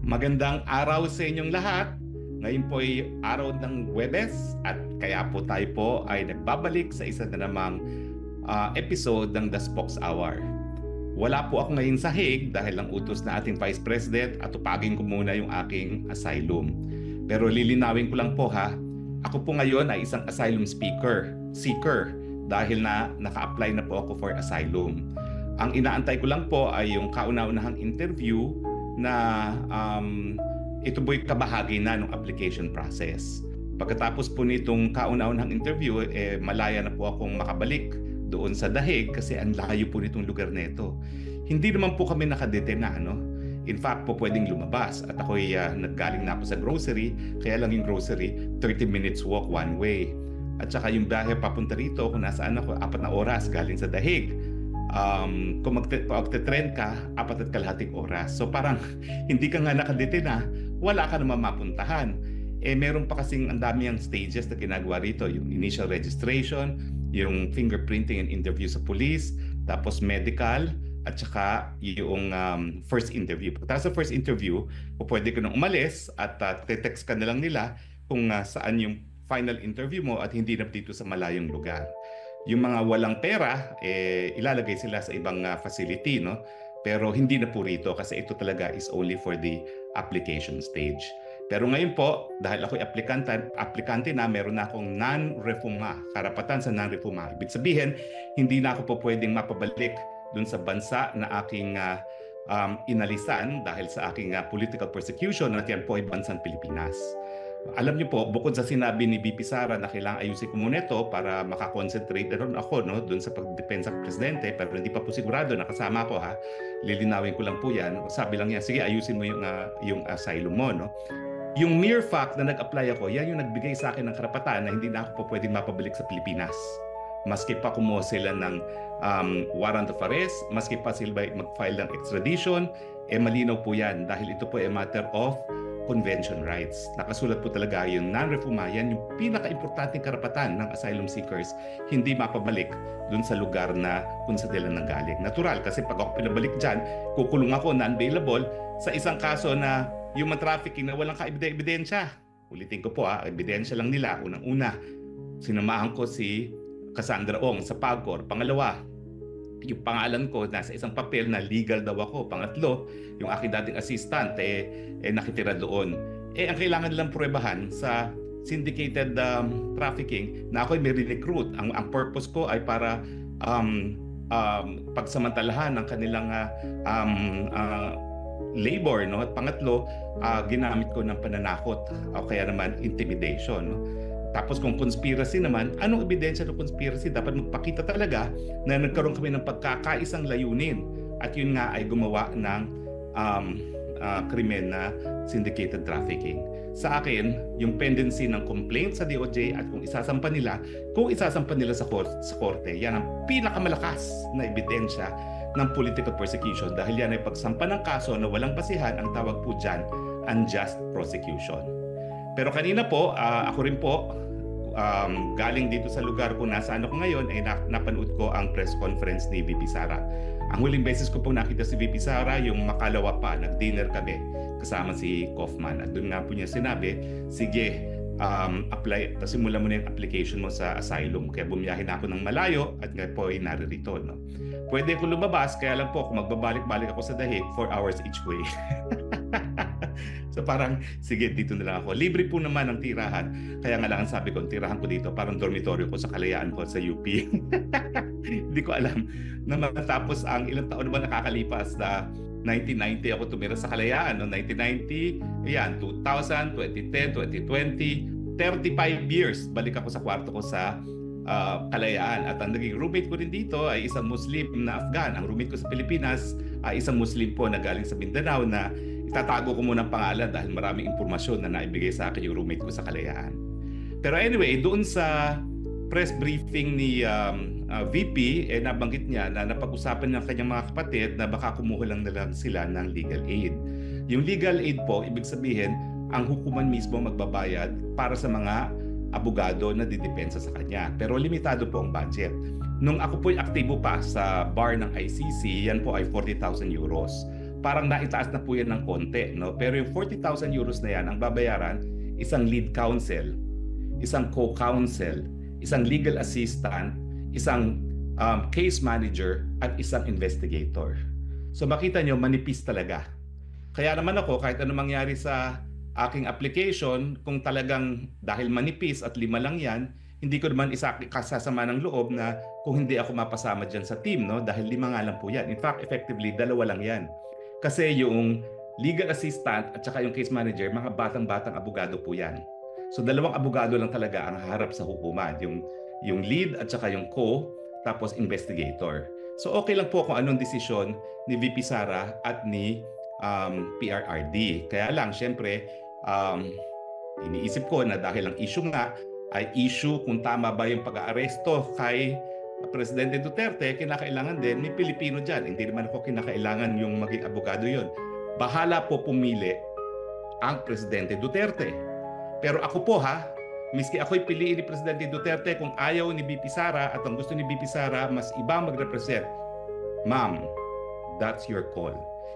Magandang araw sa inyong lahat. Ngayon po ay araw ng Huwebes at kaya po tayo po ay nagbabalik sa isa na namang episode ng The Spokes Hour. Wala po ako ngayon sa Hague dahil ang utos na ating Vice President at tupagin ko muna yung aking asylum. Pero lilinawin ko lang po ha, ako po ngayon ay isang asylum seeker dahil na naka-apply na po ako for asylum. Ang inaantay ko lang po ay yung kauna-unahang interview na ito po'y kabahagi na ng application process. Pagkatapos po nitong kauna-unahang interview, malaya na po akong makabalik doon sa The Hague kasi ang layo po nitong lugar nito. Hindi naman po kami nakadetena, no? In fact po pwedeng lumabas at ako'y naggaling na ako sa grocery, kaya lang yung grocery, 30 minutes walk one way. At saka yung biyahe papunta rito, kung nasaan ako, 4 na oras galing sa The Hague. Kung magte-trend ka, 4.5 oras. So parang hindi ka nga nakadetena, wala ka naman mapuntahan. Meron pa kasing ang dami ang stages na ginagawa rito. Yung initial registration, yung fingerprinting and interview sa police, tapos medical, at saka yung first interview. Pagkatapos sa first interview, pwede ka nang umalis at te-text ka na lang nila kung saan yung final interview mo at hindi na dito sa malayong lugar. Yung mga walang pera, ilalagay sila sa ibang facility, no? Pero hindi na po rito kasi ito talaga is only for the application stage. Pero ngayon po, dahil ako'y aplikante na, meron na akong non-refuma, karapatan sa non-refuma. Ibig sabihin, hindi na ako po pwedeng mapabalik dun sa bansa na aking inalisan dahil sa aking political persecution at yan po ay bansang Pilipinas. Alam niyo po, bukod sa sinabi ni VP Sara na kailangan ayusin ko muna ito para makakonsentrate na ron ako doon sa pagdepensa ng presidente, pero hindi pa po sigurado, nakasama ko ha. Lilinawin ko lang po yan. Sabi lang niya, sige ayusin mo yung asylum mo. No? Yung mere fact na nag-apply ako, yan yung nagbigay sa akin ng karapatan na hindi na ako po pwedeng mapabalik sa Pilipinas. Maski pa kumuha sila ng warrant of arrest, maski pa sila mag-file ng extradition, malinaw po yan dahil ito po ay matter of convention rights. Nakasulat po talaga yung non-refuma, yan yung pinaka-importanting karapatan ng asylum seekers, hindi mapabalik dun sa lugar na kung sa nila nanggaling. Natural, kasi pag ako pinabalik dyan, kukulong ako non-bailable sa isang kaso na human trafficking na walang ka-ebidensya. Ulitin ko po ebidensya lang nila. Unang-una, sinamahan ko si Cassandra Ong sa PAGCOR. Pangalawa, yung pangalan ko nasa isang papel na legal daw ako. Pangatlo, yung aking dating assistant nakitira doon. Ang kailangan nilang pruwebahan sa syndicated trafficking na ako ay may recruit. Ang purpose ko ay para pagsamantalahan ng kanilang labor, no? At pangatlo, ginamit ko ng pananakot o kaya naman intimidation, no? Tapos kung conspiracy naman, anong ebidensya ng conspiracy? Dapat magpakita talaga na nagkaroon kami ng pagkakaisang layunin at yun nga ay gumawa ng krimen na syndicated trafficking. Sa akin, yung pendency ng complaint sa DOJ at kung isasampa nila sa korte, yan ang pinakamalakas na ebidensya ng political persecution dahil yan ay pagsampa ng kaso na walang basihan, ang tawag po dyan, unjust prosecution. Pero kanina po, ako rin po, galing dito sa lugar kung nasaan ako ngayon, ay napanood ko ang press conference ni VP Sara. Ang huling beses ko po nakita si VP Sara, yung makalawa pa, nag-dinner kami kasama si Kaufman. At doon nga po niya sinabi, sige, apply, simulan mo na yung application mo sa asylum. Kaya bumiyahin ako ng malayo at nga po ay naririto. No? Pwede ko lumabas, kaya lang po kung magbabalik-balik ako sa The Hague, 4 hours each way. So parang, sige, dito na lang ako. Libre po naman ang tirahan. Kaya nga lang ang sabi ko, tirahan ko dito, parang dormitoryo ko sa Kalayaan ko sa UP. Hindi ko alam na matapos ang ilang taon naman nakakalipas na 1990 ako tumira sa Kalayaan. No? 1990, ayan, 2000, 2010, 2020, 35 years balik ako sa kwarto ko sa Kalayaan. At ang naging roommate ko rin dito ay isang Muslim na Afghan. Ang roommate ko sa Pilipinas ay isang Muslim po na galing sa Mindanao na itatago ko muna ang pangalan dahil maraming impormasyon na naibigay sa akin yung roommate ko sa Kalayaan. Pero anyway, doon sa press briefing ni VP, nabanggit niya na napag-usapan ng kanyang mga kapatid na baka kumuha lang sila ng legal aid. Yung legal aid po, ibig sabihin, ang hukuman mismo magbabayad para sa mga abogado na didepensa sa kanya. Pero limitado po ang budget. Nung ako po'y aktibo pa sa bar ng ICC, yan po ay 40,000 euros. parang naitaas na po yan ng konti, no? Pero yung 40,000 euros na yan, ang babayaran, isang lead counsel, isang co-counsel, isang legal assistant, isang case manager, at isang investigator. So makita nyo, manipis talaga. Kaya naman ako, kahit ano mangyari sa aking application, kung talagang dahil manipis at 5 lang yan, hindi ko naman kasasama ng loob na kung hindi ako mapasama dyan sa team, no? Dahil 5 nga lang po yan. In fact, effectively, 2 lang yan. Kasi yung legal assistant at saka yung case manager, mga batang-batang abogado po yan. So 2 abogado lang talaga ang haharap sa hukuman. Yung lead at saka yung tapos investigator. So okay lang po kung anong desisyon ni VP Sara at ni PRRD. Kaya lang, syempre, iniisip ko na dahil ang issue nga ay issue kung tama ba yung pag-aaresto kay Presidente Duterte, kinakailangan din may Pilipino dyan. Hindi naman ako kinakailangan yung maging abogado yon. Bahala po pumili ang Presidente Duterte. Pero ako po miski ako'y piliin ni Presidente Duterte, kung ayaw ni VP Sara at ang gusto ni VP Sara mas iba mag-represent, ma'am, that's your call.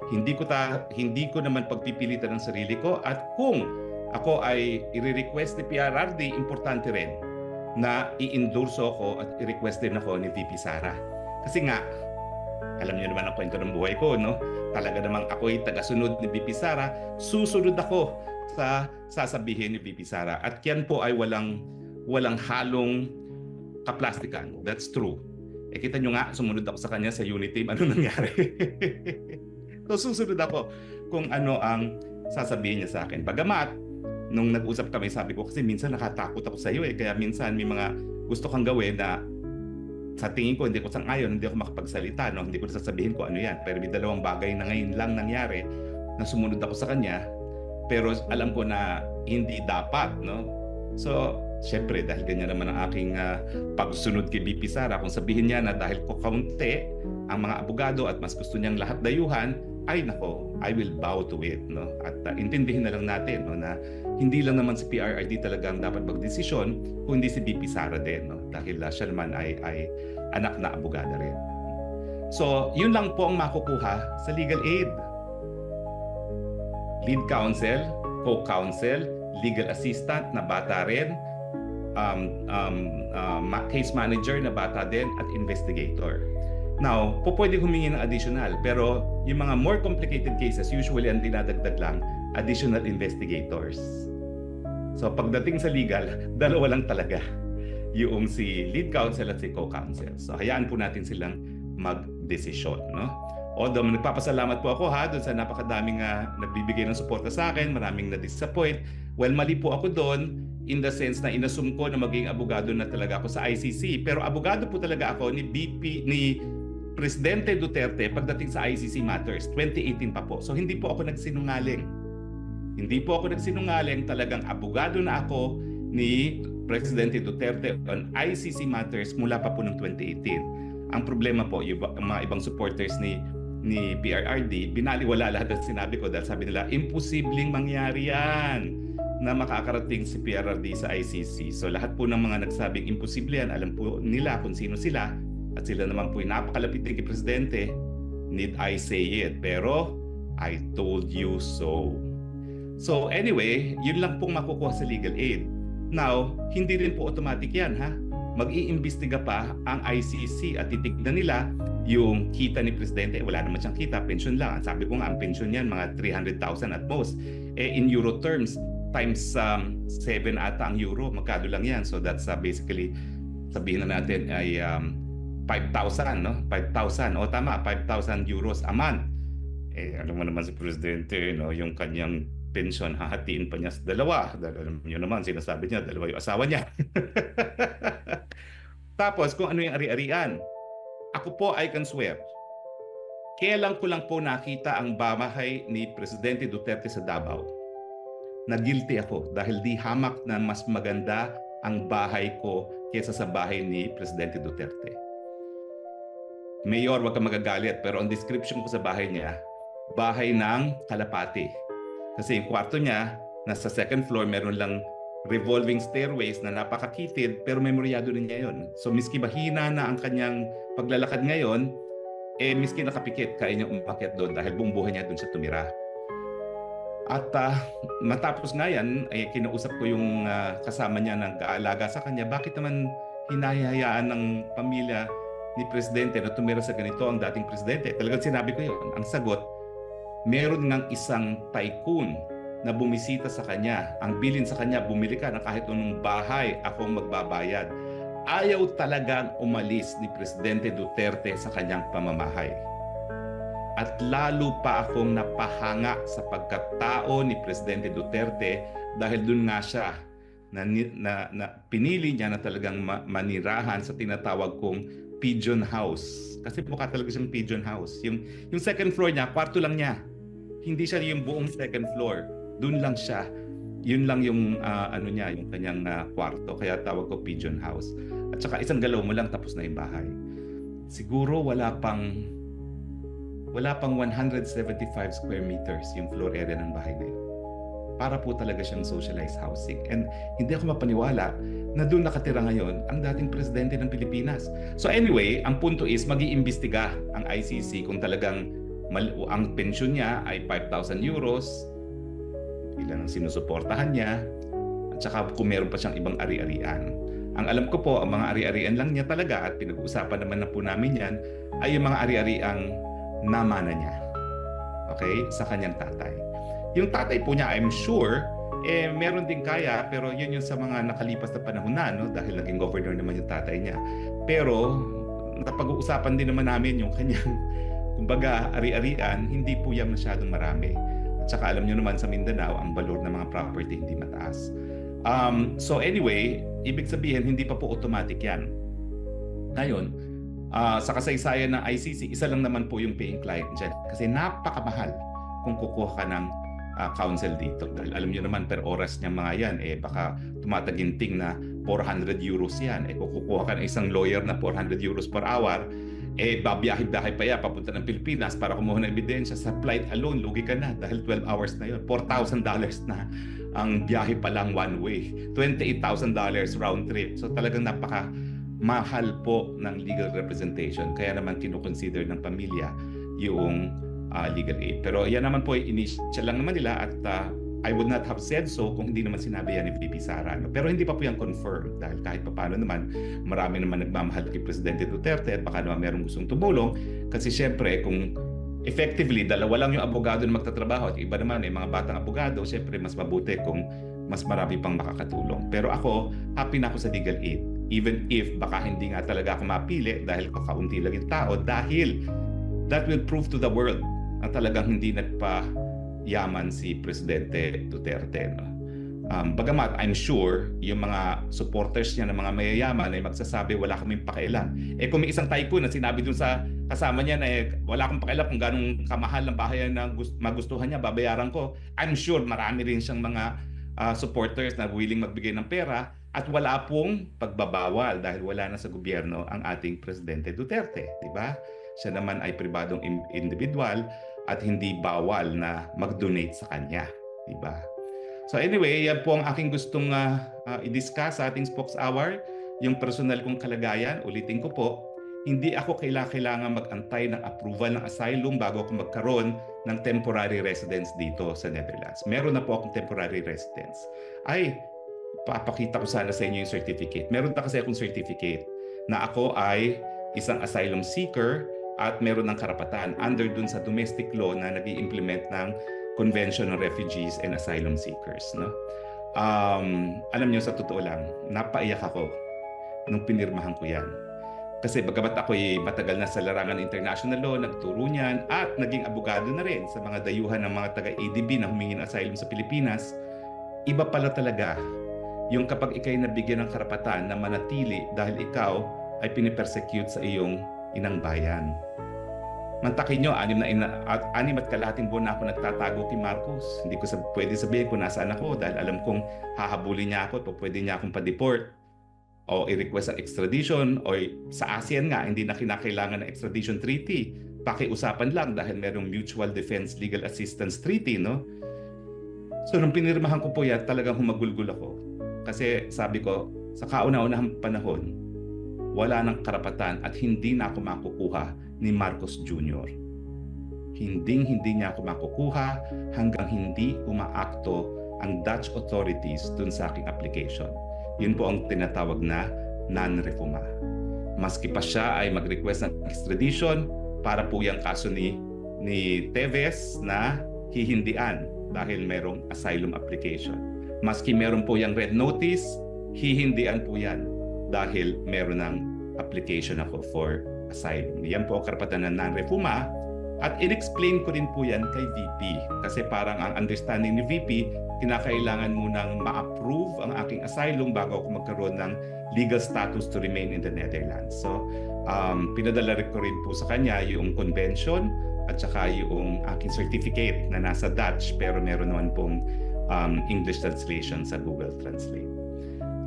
Hindi ko naman pagpipilitan ng sarili ko, at kung ako ay i-request ni PRRD, importante rin na i-endorso ako at i-request din ako ni VP Sara. Kasi nga, alam niyo naman ang kwento ng buhay ko, no? Talaga namang ako'y tagasunod ni VP Sara, susunod ako sa sasabihin ni VP Sara. At yan po ay walang halong kaplastikan. That's true. Kita nyo nga, sumunod ako sa kanya sa unit team. Ano nangyari? So susunod ako kung ano ang sasabihin niya sa akin. Bagamat, nung nag-usap kami, sabi ko, kasi minsan nakatakot ako sa iyo kaya minsan may mga gusto kang gawin na sa tingin ko hindi ko sang-ayon, hindi ako makapagsalita, no? Hindi ko sasabihin ko ano yan. Pero may 2 bagay na ngayon lang nangyari na sumunod ako sa kanya, pero alam ko na hindi dapat, no? So syempre, dahil ganyan naman ang aking pagsunod kay VP Sara, kung sabihin niya na dahil ko kaunti ang mga abogado at mas gusto niyang lahat dayuhan, ay nako, I will bow to it, no? At intindihin na lang natin, no, na hindi lang naman si PRRD talagang dapat magdesisyon, kundi si VP Sara din, no? Dahil siya naman ay anak na abogada rin. So yun lang po ang makukuha sa legal aid. Lead counsel, co-counsel, legal assistant na bata rin, case manager na bata din, at investigator. Now, pwede humingi ng additional, pero yung mga more complicated cases, usually ang dinadagdag lang, additional investigators. So pagdating sa legal, 2 lang talaga. Yung si lead counsel at si co-counsel. So hayaan po natin silang mag-desisyon, no? Although nagpapasalamat po ako doon sa napakadaming nagbibigay ng suporta sa akin, maraming na-disappoint. Well, mali po ako doon in the sense na inassume ko na maging abogado na talaga ako sa ICC. Pero abogado po talaga ako ni Presidente Duterte pagdating sa ICC matters, 2018 pa po. So hindi po ako nagsinungaling. Hindi po ako nagsinungaling, talagang abogado na ako ni Presidente Duterte on ICC matters mula pa po ng 2018. Ang problema po, yung mga ibang supporters ni PRRD, binaliwala lahat ng sinabi ko dahil sabi nila, imposibleng mangyari yan na makakarating si PRRD sa ICC. So lahat po ng mga nagsabing imposible yan, alam po nila kung sino sila. At sila naman po napakalapit kay Presidente, need I say it? Pero, I told you so. So anyway, yun lang pong makukuha sa legal aid. Now, hindi rin po automatic yan, mag-iimbestiga pa ang ICC at titignan nila yung kita ni Presidente. Wala naman siyang kita, pension lang. Sabi ko nga, ang pension niyan, mga 300,000 at most. In euro terms, times 7 ata ang euro, magkano lang yan. So that's basically, sabihin na natin ay 5,000, no? 5,000. O tama, 5,000 euros a month. Alam mo naman si Presidente, no? Yung kanyang pension, hahatiin pa niya sa 2. Alam niyo naman, sinasabi niya, 2 yung asawa niya. Tapos, kung ano yung ari-arian. Ako po, I can swear, kailan ko lang po nakita ang bahay ni Presidente Duterte sa Davao. Na-guilty ako dahil di hamak na mas maganda ang bahay ko kaysa sa bahay ni Presidente Duterte. Mayor, wag ka magagalit, pero ang description ko sa bahay niya, bahay ng kalapati. Kasi yung kwarto niya, nasa 2nd floor, meron lang revolving stairways na napakakitid, pero memoryado rin niya yun. So miski mahina na ang kanyang paglalakad ngayon, miski nakapikit, kaya niya umakyat doon dahil buong buhay niya doon siya tumira. At matapos nga yan, kinausap ko yung kasama niya ng kaalaga sa kanya, bakit naman hinahayaan ng pamilya ni Presidente na tumira sa ganito ang dating Presidente? Talagang sinabi ko yun. Ang sagot, meron ngang isang tycoon na bumisita sa kanya. Ang bilin sa kanya, bumili ka ng kahit anong bahay, ako magbabayad. Ayaw talagang umalis ni Presidente Duterte sa kanyang pamamahay. At lalo pa akong napahanga sa pagkatao ni Presidente Duterte dahil dun nga siya na pinili niya na talagang manirahan sa tinatawag kong pigeon house. Kasi mukha talaga siyang pigeon house. Yung second floor niya, kwarto lang niya. Hindi siya yung buong second floor. Dun lang siya. Yun lang yung yung kanyang kwarto. Kaya tawag ko pigeon house. At saka isang galaw mo lang tapos na yung bahay. Siguro wala pang 175 square meters yung floor area ng bahay na yun. Para po talaga siyang socialized housing. And hindi ako mapaniwala na doon nakatira ngayon ang dating presidente ng Pilipinas. So anyway, ang punto is mag-iimbestiga ang ICC kung talagang ang pensyon niya ay 5,000 euros, ilan ang sinusuportahan niya, at saka kung meron pa siyang ibang ari-arian. Ang alam ko po, ang mga ari-arian lang niya talaga, at pinag-uusapan naman na po namin yan, ay yung mga ari-ariang namana niya. Okay? Sa kanyang tatay. Yung tatay po niya, I'm sure, meron din kaya, pero yun yung sa mga nakalipas na panahon na, no? Dahil naging governor naman yung tatay niya. Pero, napag-uusapan din naman namin yung kanyang, kumbaga, ari-arian, hindi po yan masyadong marami. At saka alam nyo naman sa Mindanao, ang valor ng mga property hindi mataas. So anyway, ibig sabihin, hindi pa po automatic yan. Ngayon, sa kasaysayan ng ICC, isa lang naman po yung paying client dyan. Kasi napakamahal kung kukuha ka ng counsel dito. Dahil alam nyo naman, per oras niya mga yan, baka tumataginting na 400 euros yan. Kung kukuha ka ng isang lawyer na 400 euros per hour, babiyahe-biyahe pa yan, papunta ng Pilipinas para kumuha ng ebidensya. Sa flight alone, lugi ka na dahil 12 hours na yun. $4,000 na ang biyahe pa lang one way. $28,000 round trip. So talagang mahal po ng legal representation. Kaya naman kinukonsider ng pamilya yung legal aid. Pero yan naman po, initial lang naman nila at I would not have said so kung hindi naman sinabi yan ni VP Sara. No? Pero hindi pa po yan confirmed dahil kahit paano naman marami naman nagmamahal kay Presidente Duterte at baka naman merong gustong tumulong kasi syempre kung effectively dalawa lang yung abogado na magtatrabaho at iba naman mga batang abogado, syempre mas mabuti kung mas marami pang makakatulong. Pero ako, happy na ako sa legal aid. Even if baka hindi nga talaga ako mapili dahil kakaunti lang yung tao dahil that will prove to the world na talagang hindi nagpa-yaman si Presidente Duterte. No? Bagamat I'm sure yung mga supporters niya ng mga mayayaman ay magsasabi wala kaming pakialam. Kung may isang tycoon na sinabi dun sa kasama niya na wala akong pakialam kung ganong kamahal ng bahay na magustuhan niya, babayaran ko, I'm sure marami rin siyang mga supporters na willing magbigay ng pera at wala pong pagbabawal dahil wala na sa gobyerno ang ating Presidente Duterte, di ba? Siya naman ay pribadong individual at hindi bawal na mag-donate sa kanya, di ba? So anyway, yan po ang aking gustong i-discuss sa ating Spokes Hour, yung personal kong kalagayan. Ulitin ko po, hindi ako kailangan mag-antay ng approval ng asylum bago ako magkaroon ng temporary residence dito sa Netherlands. Meron na po akong temporary residence. Papakita ko sana sa inyo yung certificate. Meron na kasi akong certificate na ako ay isang asylum seeker at meron ng karapatan under dun sa domestic law na nag-i-implement ng Convention on Refugees and Asylum Seekers. No? Alam niyo, sa totoo lang, napaiyak ako nung pinirmahan ko yan. Kasi bagamat ako'y matagal na sa larangan international law, nagturo niyan at naging abogado na rin sa mga dayuhan ng mga taga-ADB na humingi ng asylum sa Pilipinas, iba pala talaga yung kapag ikay nabigyan ng karapatan na manatili dahil ikaw ay pinipersecute sa iyong inang bayan. Mantakin nyo, 6 at kalahating buwan na ako nagtatago kay Marcos. Hindi ko pwede sabihin kung nasaan ako dahil alam kong hahabulin niya ako o pwede niya akong pa-deport o i-request ang extradition o sa ASEAN nga, hindi na kinakailangan ng extradition treaty. Pakiusapan lang dahil merong Mutual Defense Legal Assistance Treaty, no? So nung pinirmahan ko po yan, talagang humagulgul ako. Kasi sabi ko, sa kauna-unahang panahon, wala nang karapatan at hindi na ako makukuha ni Marcos Jr. Hindi niya ako makukuha hanggang hindi umaakto ang Dutch authorities dun sa aking application. Yun po ang tinatawag na non-refuma. Maski pa siya ay mag-request ng extradition, para po yung kaso ni Teves na hihindian dahil merong asylum application. Maski meron po yung red notice, hihindian po yan dahil meron ng application ako for asylum. Yan po ang karapatan ng non-refuma at in-explain ko rin po yan kay VP kasi parang ang understanding ni VP, kinakailangan munang ma-approve ang aking asylum bago ako magkaroon ng legal status to remain in the Netherlands. So, pinadala ko rin po sa kanya yung convention at saka yung aking certificate na nasa Dutch pero meron naman pong English translation sa Google Translate.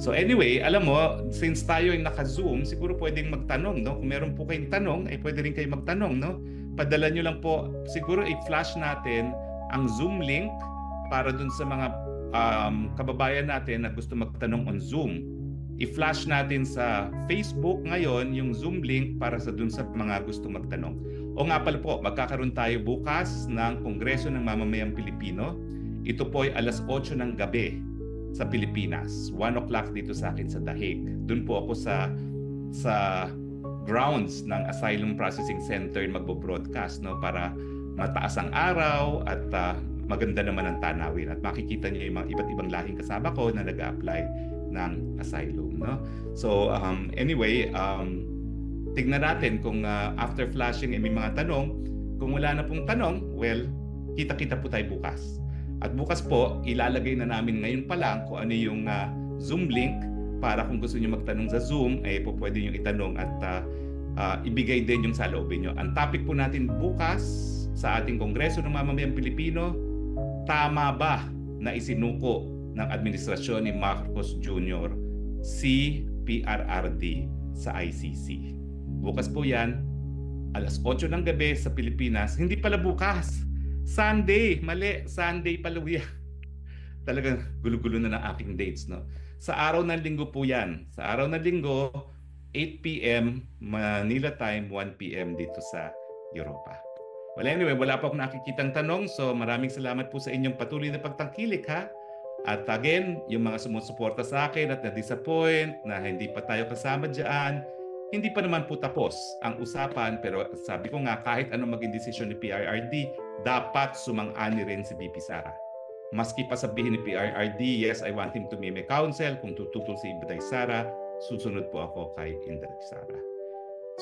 So anyway, alam mo, since tayo ay naka-Zoom, siguro pwedeng magtanong, no? Kung meron po kayong tanong, ay pwede rin kayo magtanong, no? Padala nyo lang po, siguro i-flash natin ang Zoom link para dun sa mga kababayan natin na gusto magtanong on Zoom. I-flash natin sa Facebook ngayon yung Zoom link para sa dun sa mga gusto magtanong. O nga pala po, magkakaroon tayo bukas ng Kongreso ng Mamamayang Pilipino. Ito po ay alas 8 ng gabi sa Pilipinas. 1 o'clock dito sa akin sa The Hague. Doon po ako sa grounds ng Asylum Processing Center magbo-broadcast, no, para mataas ang araw at maganda naman ang tanawin at makikita niyo yung mga iba't ibang lahing kasama ko na nag-a-apply ng asylum, no. So anyway, tignan natin kung after flashing may mga tanong. Kung wala na pong tanong, well, kita-kita po tayo bukas. At bukas po, ilalagay na namin ngayon pa lang kung ano yung Zoom link para kung gusto niyo magtanong sa Zoom, ay po pwede niyo itanong at ibigay din yung saloobin niyo. Ang topic po natin bukas sa ating Kongreso ng Mamamayang Pilipino, tama ba na isinuko ng administrasyon ni Marcos Jr. si PRRD sa ICC? Bukas po yan, alas 8 ng gabi sa Pilipinas. Hindi pala bukas. Sunday, mali. Sunday pala yan. Talagang gulo-gulo na ng aking dates, no? Sa araw ng linggo po yan. Sa araw ng linggo, 8 p.m. Manila time, 1 p.m. dito sa Europa. Well, anyway, wala pa akong nakikitang tanong. So maraming salamat po sa inyong patuloy na pagtangkilik, ha? At again, yung mga sumusuporta sa akin at na-disappoint na hindi pa tayo kasama dyan, hindi pa naman po tapos ang usapan, pero sabi ko nga, kahit anong maging desisyon ni PRRD, dapat sumang-ani rin si VP Sara. Maski pa sabihin ni PRRD, yes, I want him to be my counsel, kung tututol si Inday Sara, susunod po ako kay Inday Sara.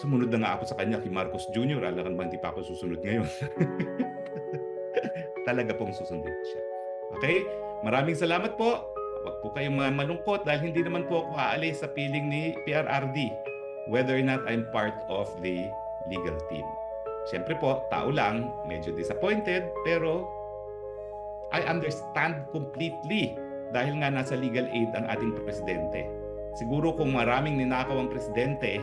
Sumunod na nga ako sa kanya kay Marcos Jr. Alam ba, hindi pa ako susunod ngayon. Talaga pong susundin siya. Okay? Maraming salamat po. Huwag po kayong malungkot dahil hindi naman po ako aalis sa piling ni PRRD. Whether or not I'm part of the legal team. Siyempre po, tao lang, medyo disappointed, pero I understand completely dahil nga nasa legal aid ang ating presidente. Siguro kung maraming ninakaw ang presidente,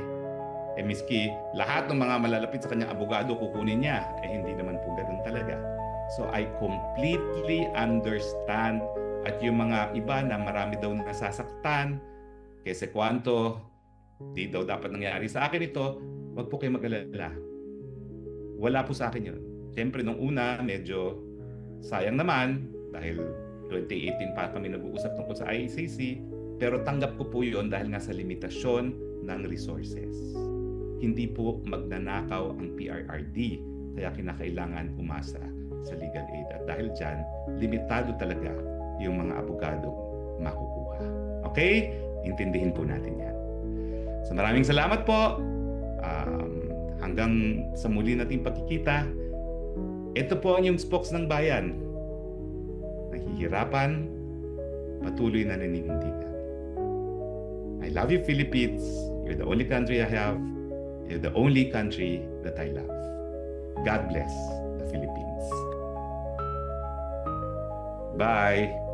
miski lahat ng mga malalapit sa kanyang abogado kukunin niya, hindi naman po ganoon talaga. So I completely understand at yung mga iba na marami daw nasasaktan, kasi kwanto, di daw dapat nangyari sa akin ito, wag po kayo mag-alala. Wala po sa akin yun. Siyempre, nung una, medyo sayang naman dahil 2018 pa kami nag-uusap tungkol sa ICC, pero tanggap ko po yun dahil nga sa limitasyon ng resources. Hindi po magnanakaw ang PRRD, kaya kinakailangan umasa sa legal aid. At dahil dyan, limitado talaga yung mga abogado makukuha. Okay? Intindihin po natin yan. So maraming salamat po. Hanggang sa muli nating pagkikita. Ito po ang yung spokes ng bayan. Nahihirapan, patuloy na naninindigan. I love you, Philippines. You're the only country I have. You're the only country that I love. God bless the Philippines. Bye.